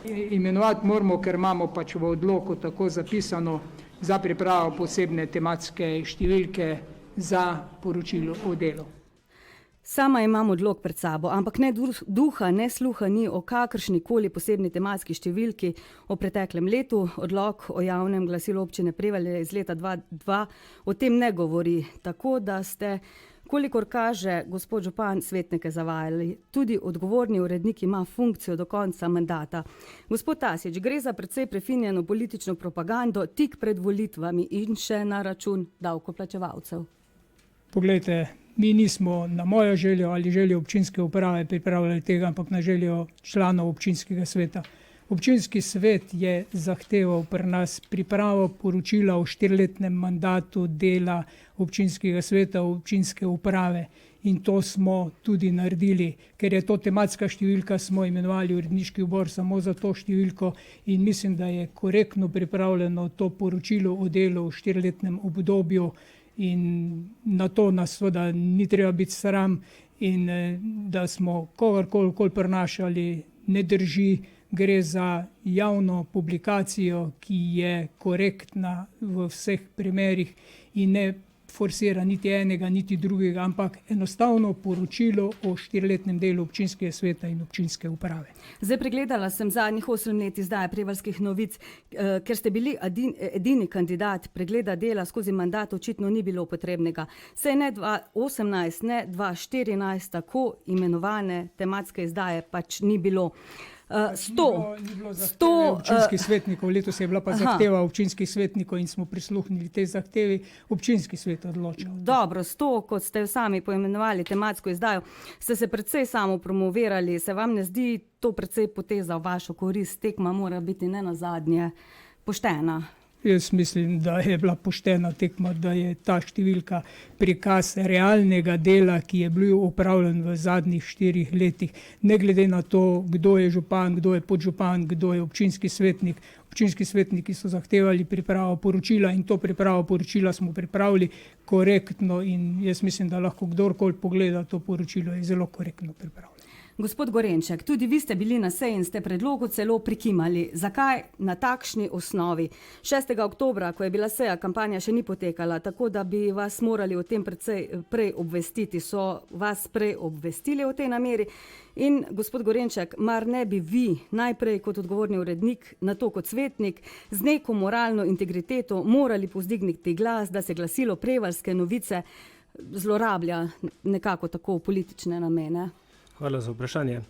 Imenovati moramo, ker imamo pač v odloku tako zapisano za pripravo posebne tematske številke za poročilo o delu. Sama imam odlok pred sabo, ampak ne duha, ne sluha ni o kakršnikoli posebni tematski številki o preteklem letu. Odlok o javnem glasilu občine Prevalje iz leta 2002 o tem ne govori, tako da ste, kolikor kaže gospod župan, svetnike zavajali. Tudi odgovorni urednik ima funkcijo do konca mandata. Gospod Tasič, gre za precej prefinjeno politično propagando tik pred volitvami in še na račun davkoplačevalcev. Poglejte, mi nismo na mojo željo ali željo občinske uprave pripravljali tega, ampak na željo članov občinskega sveta. Občinski svet je zahteval pri nas pripravo poročila o 4-letnem mandatu dela občinskega sveta, občinske uprave. In to smo tudi naredili, ker je to tematska številka, smo imenovali uredniški odbor samo za to številko in mislim, da je korektno pripravljeno to poročilo o delu v 4-letnem obdobju. In na to nas seveda ni treba biti sram in da smo kogarkoli prenašali, ne drži, gre za javno publikacijo, ki je korektna v vseh primerih in ne forsira niti enega, niti drugega, ampak enostavno poročilo o 4-letnem delu občinskega sveta in občinske uprave. Zdaj pregledala sem zadnjih 8 let izdaje Prevaljskih novic, ker ste bili edini kandidat, pregleda dela skozi mandat očitno ni bilo potrebnega. Saj ne 2018, ne 2014 tako imenovane tematske izdaje pač ni bilo. Ni bilo zahteve občinskih svetnikov, letos je bila pa zahteva občinskih svetnikov in smo prisluhnili tej zahtevi, občinski svet odločil. Dobro, 100, kot ste jo sami poimenovali tematsko izdajo, ste se precej samo promovirali, se vam ne zdi to precej poteza v vašo korist, tekma mora biti ne nazadnje poštena? Jaz mislim, da je bila poštena tekma, da je ta številka prikaz realnega dela, ki je bil opravljen v zadnjih 4 letih. Ne glede na to, kdo je župan, kdo je podžupan, kdo je občinski svetnik. Občinski svetniki so zahtevali pripravo poročila in to pripravo poročila smo pripravili korektno in jaz mislim, da lahko kdorkoli pogleda to poročilo, je zelo korektno pripravljeno. Gospod Gorenček, tudi vi ste bili na seji in ste predlogu celo prikimali. Zakaj na takšni osnovi? 6. oktobra, ko je bila seja, kampanja še ni potekala, tako da bi vas morali o tem prej obvestiti. So vas prej obvestili o tej nameri? In gospod Gorenček, mar ne bi vi najprej kot odgovorni urednik, nato kot svetnik, z neko moralno integriteto morali povzdigniti glas, da se glasilo Prevaljske novice zlorablja nekako tako v politične namene? Hvala za vprašanje.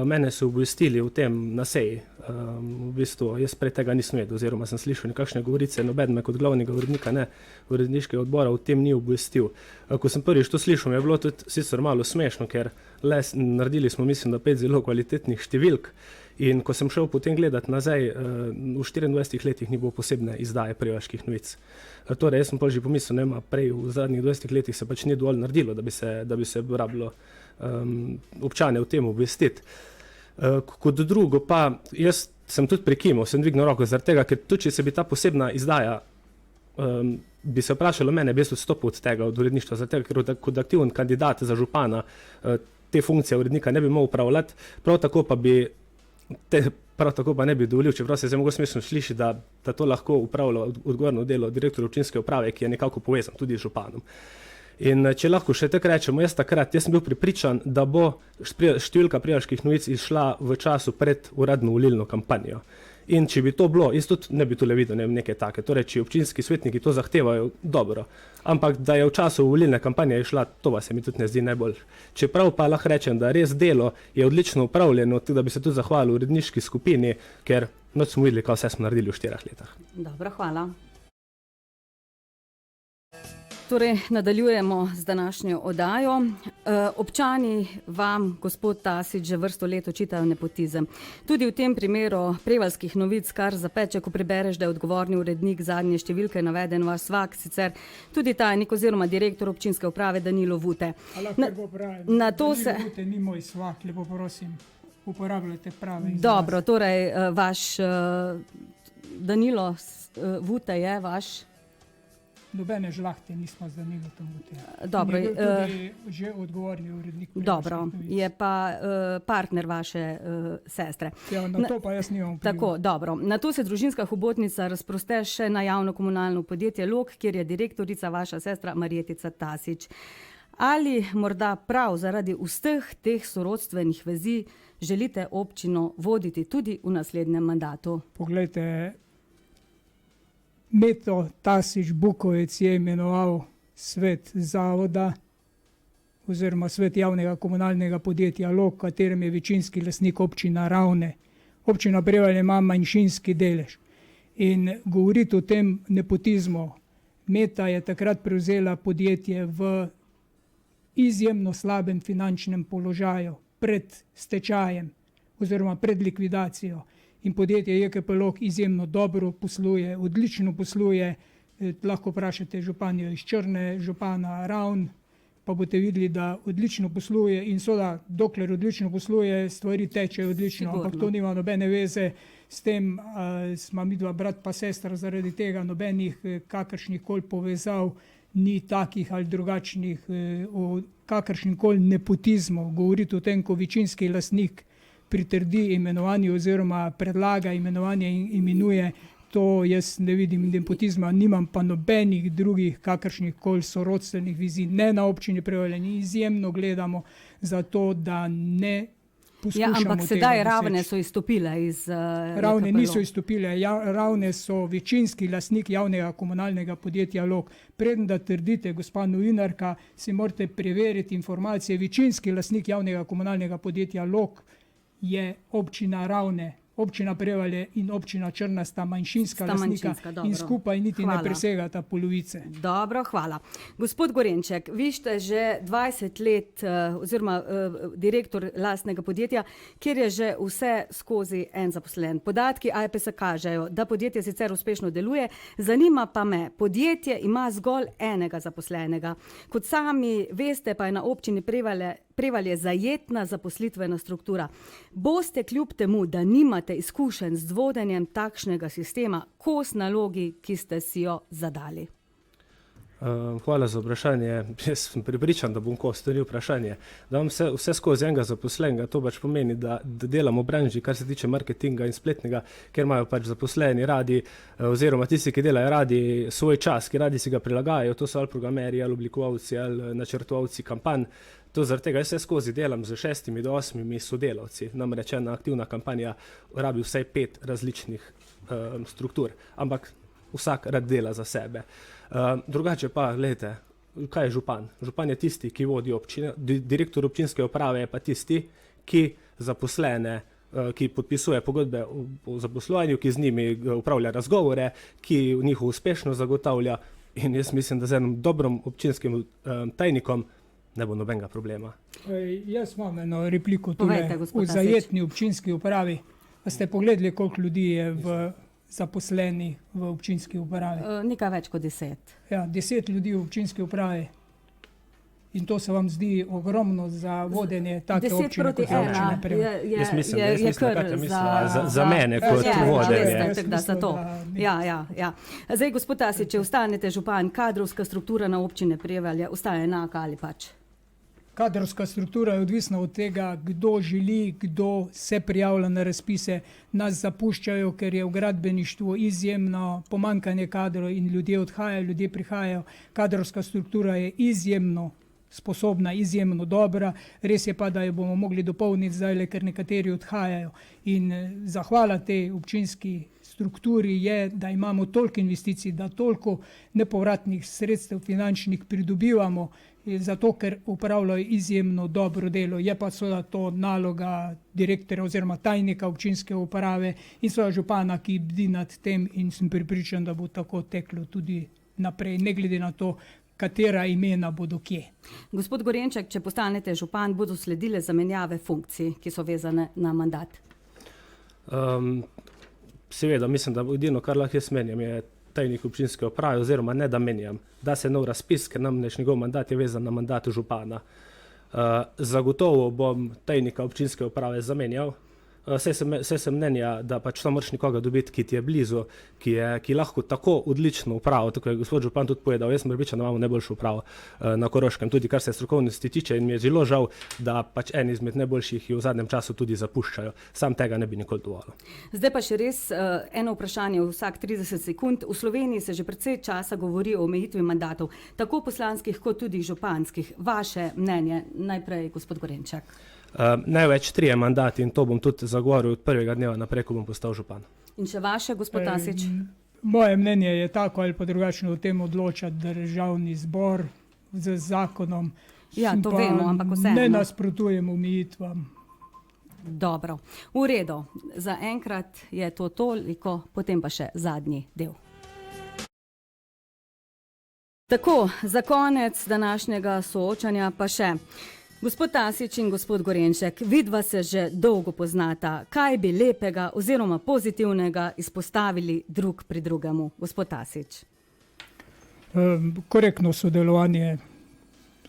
Mene so obvestili o tem na seji. V bistvu jaz pred tega nisem vedel, oziroma sem slišal nekakšne govorice, noben me kot glavnega urednika, ne uredniškega odbora, o tem ni obvestil. Ko sem prvič to slišal, mi je bilo tudi sicer malo smešno, ker naredili smo, mislim, da 5 zelo kvalitetnih številk. In ko sem šel potem gledati nazaj, v 24 letih ni bilo posebne izdaje Prevaljskih novic. Torej, jaz sem pa že pomislil, ne, prej v zadnjih 20 letih se pač ni dovolj naredilo, da bi se rabilo občane o tem obvestiti. Kot drugo pa, jaz sem tudi prekimal, sem dvignil roko zaradi tega, ker tudi če se bi ta posebna izdaja, bi se vprašalo mene, bi jaz odstopil od tega, od uredništva, zaradi tega, ker kot aktiven kandidat za župana te funkcije urednika ne bi mogel upravljati, prav tako pa bi prav tako pa ne bi dovolil, čeprav se zelo smešno sliši, da to lahko upravlja odgovorno delo direktor občinske uprave, ki je nekako povezan tudi z županom. In če lahko še tako rečemo, jaz sem bil prepričan, da bo številka Prevalških novic izšla v času pred uradno volilno kampanjo. In če bi to bilo, jaz tudi ne bi tule videl nekaj take. Torej, če občinski svetniki to zahtevajo, dobro. Ampak da je v času volilne kampanje išla, to pa se mi tudi ne zdi najbolj. Čeprav pa lahko rečem, da res delo je odlično upravljeno, tako da bi se tudi zahvalil uredniški skupini, ker noč smo videli, kaj vse smo naredili v 4 letih. Dobro, hvala. Torej, nadaljujemo z današnjo oddajo. Občani vam, gospod Tasič, že vrsto let očitajo nepotizem. Tudi v tem primeru Prevalskih novic kar zapeče, ko prebereš, da je odgovorni urednik zadnje številke naveden vaš svak, sicer tudi tajnik oziroma direktor občinske uprave Danilo Vute. Na to se... Danilo Vute ni moj svak, lepo prosim, uporabljate pravi izraz. Dobro, torej vaš Danilo Vute je vaš... Nobene žlahte nismo z Danilotom Vute. Dobro, je tudi že odgovorni urednik. Dobro, je pa partner vaše sestre. Ja, na to pa jaz nimam vpliva. Tako, dobro. Na to se družinska hobotnica razproste še na javno komunalno podjetje Log, kjer je direktorica vaša sestra Marjetica Tasič. Ali morda prav zaradi vseh teh sorodstvenih vezi želite občino voditi tudi v naslednjem mandatu? Poglejte, Meto Tasič Bukovec je imenoval svet zavoda oziroma svet javnega komunalnega podjetja Log, katerem je večinski lastnik občina Ravne. Občina Prevalje ima manjšinski delež. In govoriti o tem nepotizmu, Meta je takrat prevzela podjetje v izjemno slabem finančnem položaju, pred stečajem oziroma pred likvidacijo. In podjetje JKP Log izjemno dobro posluje, odlično posluje, lahko vprašate županjo iz Črne, župana Ravn, pa boste videli, da odlično posluje in seveda, dokler odlično posluje, stvari tečejo odlično, ampak to nima nobene veze s tem, smo midva brat pa sestra, zaradi tega nobenih kakršnih koli povezav ni takih ali drugačnih, o kakršnim koli nepotizmu. Govoriti o tem, ko večinski lastnik pritrdi imenovanje oziroma predlaga imenovanje in imenuje, to jaz ne vidim nepotizma, nimam pa nobenih drugih kakršnih koli sorodstvenih vizij, ne na občini Prevalje, izjemno gledamo za to, da ne poskušamo tega. Ampak sedaj Ravne so izstopile iz Ravne niso izstopile, Ravne so večinski lastnik javnega komunalnega podjetja Log. Preden da trdite, gospa novinarka, si morate preveriti informacije, večinski lastnik javnega komunalnega podjetja Log je občina Ravne, občina Prevalje in občina Črna sta manjšinska lastnika in skupaj niti ne presegata polovice. Dobro, hvala. Gospod Gorenček, vi ste že 20 let oziroma direktor lastnega podjetja, kjer je že vse skozi en zaposlen. Podatki AEPS kažejo, da podjetje sicer uspešno deluje, zanima pa me, podjetje ima zgolj enega zaposlenega. Kot sami veste, pa je na občini Prevalje zajetna zaposlitvena struktura. Boste kljub temu, da nimate izkušenj z vodenjem takšnega sistema, kos nalogi, ki ste si jo zadali? Hvala za vprašanje. Jaz sem prepričan, da bom kos, to ni vprašanje. Da imam vse skozi enega zaposlenega, to pač pomeni, da delamo v branži, kar se tiče marketinga in spletnega, ker imajo pač zaposleni radi, oziroma tisti, ki delajo radi svoj čas, ki radi si ga prilagajajo, to so ali programeri, ali oblikovalci, ali načrtovalci kampanj. To zaradi tega jaz skozi delam z 6 do 8 sodelavci. Namreč ena aktivna kampanja rabi vsaj 5 različnih struktur, ampak vsak rad dela za sebe. Drugače pa, gledajte, kaj je župan? Župan je tisti, ki vodi občine, direktor občinske uprave je pa tisti, ki zaposlene, ki podpisuje pogodbe o zaposlovanju, ki z njimi upravlja razgovore, ki njihovo uspešno zagotavlja, in jaz mislim, da z enim dobrim občinskim tajnikom ne bo nobenega problema. Jaz imam eno repliko tule. V zajetni občinski upravi. A ste pogledali, koliko ljudi je zaposlenih v občinski upravi? Nekaj več kot 10. Ja, 10 ljudi v občinski upravi. In to se vam zdi ogromno za vodenje take občine, kot je občina Prevalje? Jaz mislim, kaj te misli, za mene kot vodenje. Ja. Zdaj, gospod Tasič, če ostanete župan, kadrovska struktura na občine Prevalje ostaja enaka ali pač? Kadrovska struktura je odvisna od tega, kdo želi, kdo se prijavlja na razpise. Nas zapuščajo, ker je v gradbeništvu izjemno pomanjkanje kadrov in ljudje odhajajo, ljudje prihajajo. Kadrovska struktura je izjemno sposobna, izjemno dobra. Res je pa, da jo bomo mogli dopolniti zdaj, ker nekateri odhajajo. In zahvala tej občinski strukturi je, da imamo toliko investicij, da toliko nepovratnih sredstev finančnih pridobivamo, zato ker upravljajo izjemno dobro delo. Je pa seveda to naloga direktorja oziroma tajnika občinske uprave in seveda župana, ki bdi nad tem, in sem prepričan, da bo tako teklo tudi naprej, ne glede na to, katera imena bodo kje. Gospod Gorenček, če postanete župan, bodo sledile zamenjave funkcij, ki so vezane na mandat? Seveda, mislim, da edino, kar lahko jaz menjam, je tajnik občinske uprave, oziroma ne da menjam, da se nov razpis, ker namreč njegov mandat je vezan na mandatu župana. Zagotovo bom tajnika občinske uprave zamenjal. Saj sem mnenja, da pač tam moraš nekoga dobiti, ki ti je blizu, ki lahko tako odlično upravo, tako je gospod župan tudi povedal, jaz sem prepričan, da imamo najboljšo upravo na Koroškem, tudi kar se strokovnosti tiče, in mi je zelo žal, da pač eni izmed najboljših jih v zadnjem času tudi zapuščajo. Sam tega ne bi nikoli dovolil. Zdaj pa še res eno vprašanje vsak 30 sekund. V Sloveniji se že precej časa govori o omejitvi mandatov, tako poslanskih kot tudi županskih. Vaše mnenje, najprej gospod Gorenčak. Največ 3 mandati in to bom tudi zagovoril od prvega dneva naprej, ko bom postal župan. In še vaše, gospod Tasič? Moje mnenje je tako ali pa drugačno o tem odloča Državni zbor z zakonom. Ja, to vemo, ampak vseeno. Ne nasprotujem omejitvam. Dobro, v redu. Za enkrat je to toliko, potem pa še zadnji del. Tako, za konec današnjega soočanja pa še. Gospod Tasič in gospod Gorenček, vidva se že dolgo poznata. Kaj bi lepega oziroma pozitivnega izpostavili drug pri drugemu? Gospod Tasič. Korektno sodelovanje,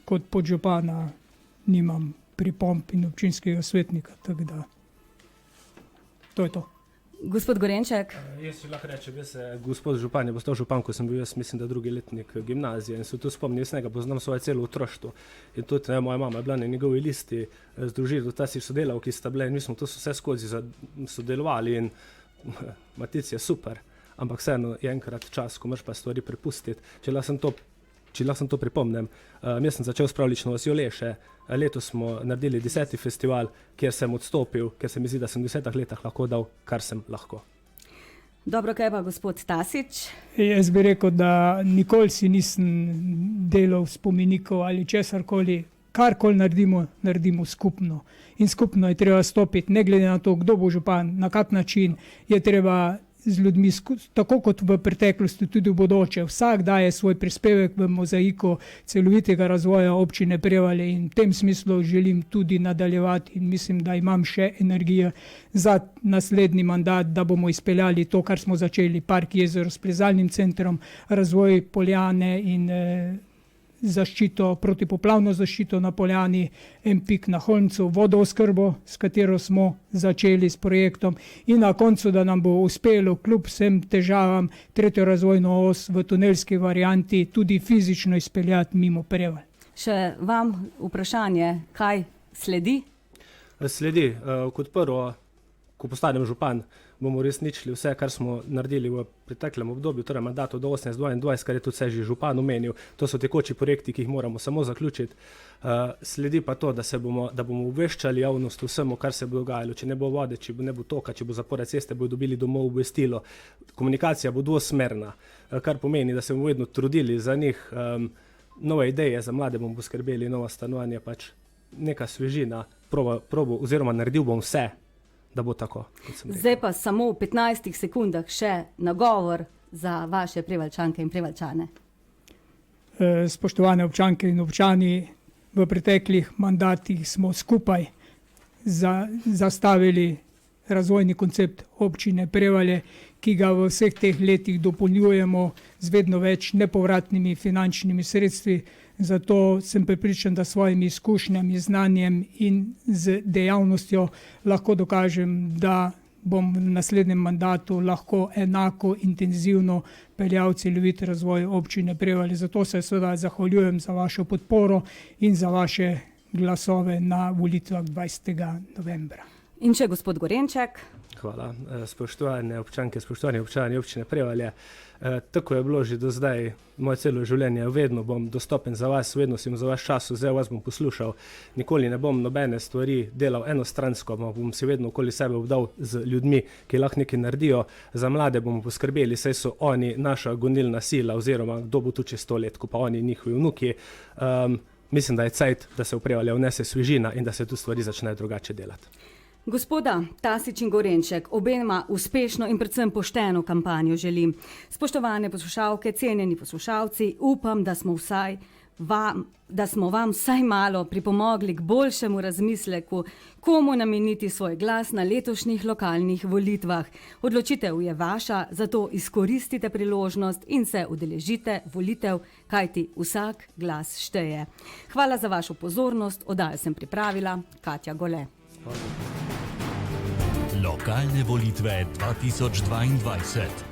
kot podžupana nimam pripomb in občinskega svetnika, tako da to je to. Gospod Gorenček. Jaz si lahko rečem, jaz se gospod župan je postal župan, ko sem bil jaz, mislim, da drugi letnik gimnazije, in se tu spomnim, jaz njega poznam svoje celo otroštvo. In tudi moja mama je bila na njegovi listi z družino, ta si sodelavki sta bile in mi smo to vse skozi sodelovali in Matic je super, ampak vseeno je enkrat čas, ko moraš pa stvari prepustiti. Če lahko sem to pripomnem, jaz sem začel s pravlično vasjo Leše, letos smo naredili 10. festival, kjer sem odstopil, ker se mi zdi, da sem v 10 letih lahko dal, kar sem lahko. Dobro, kaj pa gospod Tasič? Jaz bi rekel, da nikoli si nisem delal spomenikov ali česarkoli, karkoli naredimo skupno. In skupno je treba stopiti, ne glede na to, kdo bo župan, na kak način je treba z ljudmi, tako kot v preteklosti, tudi v bodoče. Vsak daje svoj prispevek v mozaiku celovitega razvoja občine Prevalje in v tem smislu želim tudi nadaljevati in mislim, da imam še energijo za naslednji mandat, da bomo izpeljali to, kar smo začeli, park jezero s plezalnim centrom, razvoj Poljane in zaščito, protipoplavno zaščito na Poljani, en pik na Holmcu, vodooskrbo, s katero smo začeli s projektom in na koncu, da nam bo uspelo kljub vsem težavam 3. razvojno os v tunelski varianti tudi fizično izpeljati mimo Prevalj. Še vam vprašanje, kaj sledi? Sledi, kot prvo, ko postanem župan, bomo uresničili vse, kar smo naredili v preteklem obdobju, torej mandatu do 18-22, kar je tudi vse že župan omenil. To so tekoči projekti, ki jih moramo samo zaključiti. Sledi pa to, da bomo obveščali javnost vsemu, kar se bo dogajalo. Če ne bo vode, če ne bo toka, če bo zapore ceste, bodo dobili domov obvestilo. Komunikacija bo dvosmerna, kar pomeni, da se bomo vedno trudili za njih. Nove ideje za mlade bomo poskrbeli, nova stanovanja, pač neka svežina, oziroma naredil bom vse, da bo tako, kot sem rekel. Zdaj pa samo v 15 sekundah še nagovor za vaše Prevaljčanke in Prevaljčane. Spoštovane občanke in občani, v preteklih mandatih smo skupaj zastavili razvojni koncept občine Prevalje, ki ga v vseh teh letih dopolnjujemo z vedno več nepovratnimi finančnimi sredstvi. Zato sem prepričan, da s svojimi izkušnjami, znanjem in z dejavnostjo lahko dokažem, da bom v naslednjem mandatu lahko enako intenzivno peljal celovit razvoj občine Prevalje. Zato se seveda zahvaljujem za vašo podporo in za vaše glasove na volitvah 20. novembra. In če gospod Gorenček? Hvala. Spoštovane občanke, spoštovani občani občine Prevalje, tako je bilo že do zdaj, moje celo življenje, vedno bom dostopen za vas, vedno sem za vaš čas vzel, vas bom poslušal, nikoli ne bom nobene stvari delal enostransko, bom si vedno okoli sebe obdal z ljudmi, ki lahko nekaj naredijo, za mlade bomo poskrbeli, saj so oni naša gonilna sila, oziroma kdo bo tu čez 100 let, ko pa oni njihovi vnuki. Mislim, da je cajt, da se v Prevalje vnese svežina in da se tu stvari začnejo drugače delati. Gospoda Tasič in Gorenček, obema uspešno in predvsem pošteno kampanjo želim. Spoštovane poslušalke, cenjeni poslušalci, upam, da smo vam vsaj malo pripomogli k boljšemu razmisleku, komu nameniti svoj glas na letošnjih lokalnih volitvah. Odločitev je vaša, zato izkoristite priložnost in se udeležite volitev, kajti vsak glas šteje. Hvala za vašo pozornost, oddajo sem pripravila Katja Gole. Lokalne volitve 2022.